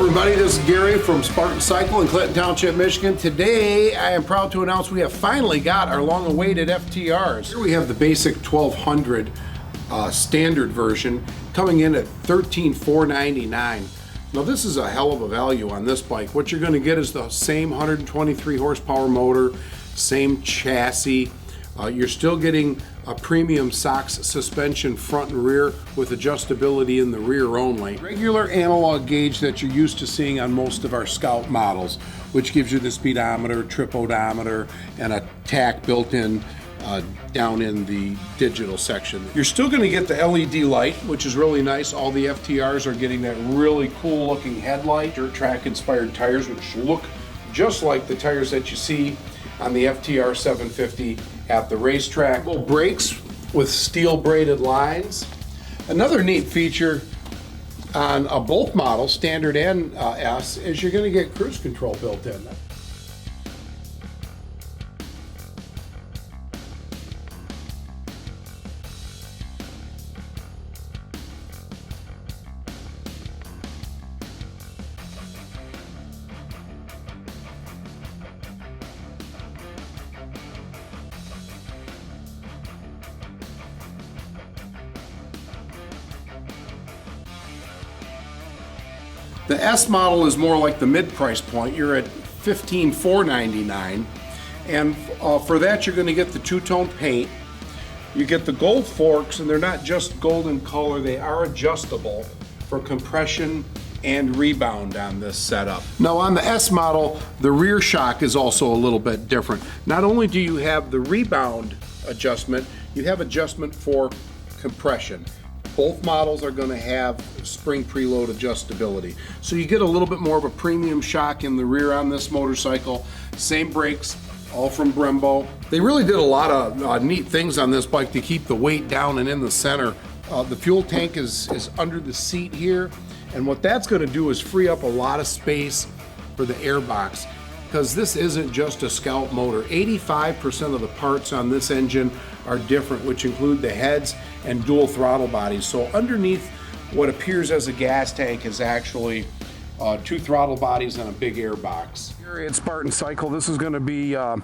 everybody, this is Gary from Spartan Cycle in Clinton Township, Michigan. Today I am proud to announce we have finally got our long-awaited FTRs. Here we have the basic 1200 standard version coming in at $13,499. Now this is a hell of a value on this bike. What you're going to get is the same 123 horsepower motor, same chassis. You're still getting a premium SOX suspension front and rear with adjustability in the rear only. Regular analog gauge that you're used to seeing on most of our Scout models, which gives you the speedometer, trip odometer, and a tach built in down in the digital section. You're still going to get the LED light, which is really nice. All the FTRs are getting that really cool looking headlight. Dirt track inspired tires, which look just like the tires that you see on the FTR 750 at the racetrack. Brakes with steel braided lines. Another neat feature on both models, standard and S, is you're going to get cruise control built in. The S model is more like the mid-price point. You're at $15,499, and for that you're going to get the two-tone paint. You get the gold forks, and they're not just gold in color, they are adjustable for compression and rebound on this setup. Now on the S model, the rear shock is also a little bit different. Not only do you have the rebound adjustment, you have adjustment for compression. Both models are going to have spring preload adjustability. So you get a little bit more of a premium shock in the rear on this motorcycle. Same brakes, all from Brembo. They really did a lot of neat things on this bike to keep the weight down and in the center. The fuel tank is under the seat here, and what that's going to do is free up a lot of space for the airbox, because this isn't just a Scout motor. 85% of the parts on this engine are different, which include the heads and dual throttle bodies. So underneath what appears as a gas tank is actually two throttle bodies and a big airbox. Here at Spartan Cycle, this is going to be a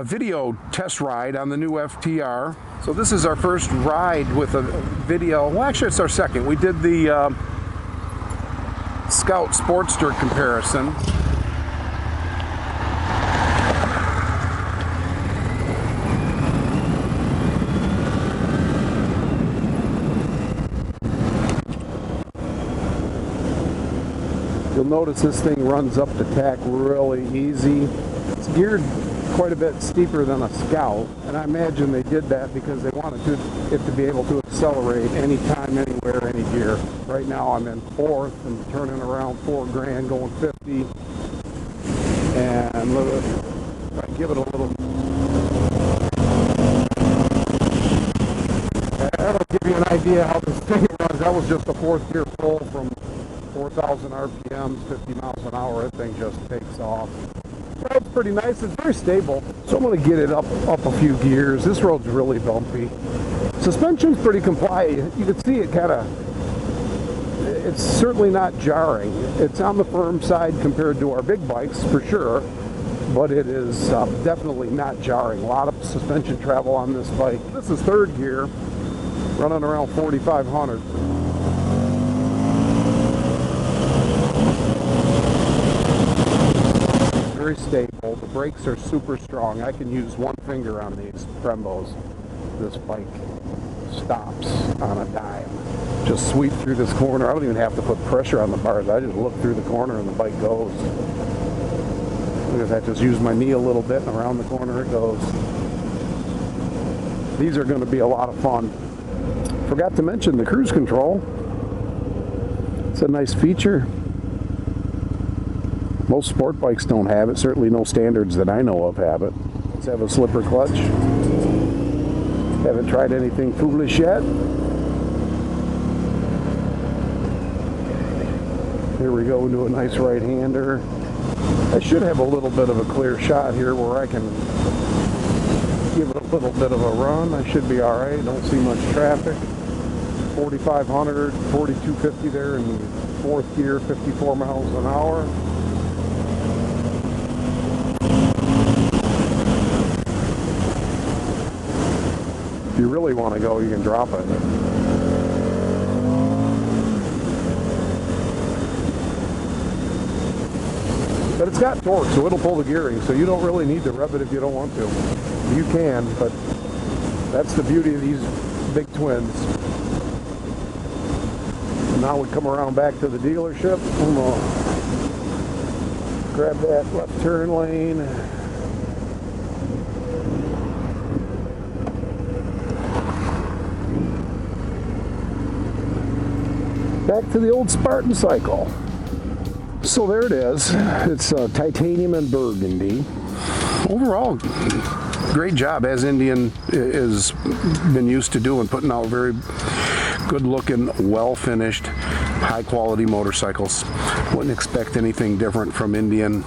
video test ride on the new FTR. So this is our first ride with a video. Well, actually it's our second. We did the Scout Sportster comparison. You'll notice this thing runs up the tach really easy. It's geared quite a bit steeper than a Scout, and I imagine they did that because they wanted it to be able to accelerate anytime, anywhere, any gear. Right now I'm in fourth and turning around 4 grand, going 50, and if I give it a little, that'll give you an idea how this thing runs. That was just a fourth gear full from 4,000 RPMs, 50 miles an hour. That thing just takes off. Ride's pretty nice. It's very stable. So I'm going to get it up a few gears. This road's really bumpy. Suspension's pretty compliant. You can see it it's certainly not jarring. It's on the firm side compared to our big bikes for sure, but it is definitely not jarring. A lot of suspension travel on this bike. This is third gear, running around 4,500. Very stable. The brakes are super strong. I can use one finger on these Brembos. This bike stops on a dime. Just sweep through this corner. I don't even have to put pressure on the bars. I just look through the corner and the bike goes. Look at that. Just use my knee a little bit and around the corner it goes. These are going to be a lot of fun. Forgot to mention the cruise control. It's a nice feature. Most sport bikes don't have it. Certainly no standards that I know of have it. Let's have a slipper clutch. Haven't tried anything foolish yet. Here we go into a nice right-hander. I should have a little bit of a clear shot here where I can give it a little bit of a run. I should be all right. Don't see much traffic. 4,500, 4,250 there in 4th gear, 54 miles an hour. If you really want to go, you can drop it. But it's got torque, so it'll pull the gearing, so you don't really need to rev it if you don't want to. You can, but that's the beauty of these big twins. Now we come around back to the dealership. I'm gonna grab that left turn lane. Back to the old Spartan Cycle. So there it is. It's titanium and burgundy. Overall, great job, as Indian has been used to doing, putting out very good looking, well finished, high quality motorcycles. Wouldn't expect anything different from Indian.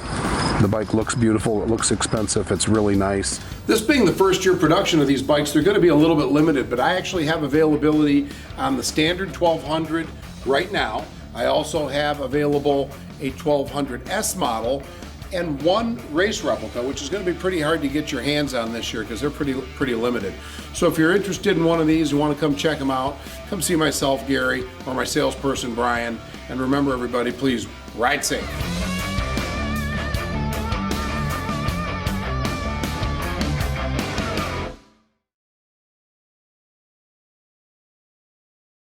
The bike looks beautiful, it looks expensive, it's really nice. This being the first year production of these bikes, they're going to be a little bit limited, but I actually have availability on the standard 1200 right now. I also have available a 1200S model and one race replica, which is going to be pretty hard to get your hands on this year because they're pretty limited. So if you're interested in one of these, you want to come check them out, come see myself, Gary, or my salesperson, Brian. And remember, everybody, please ride safe.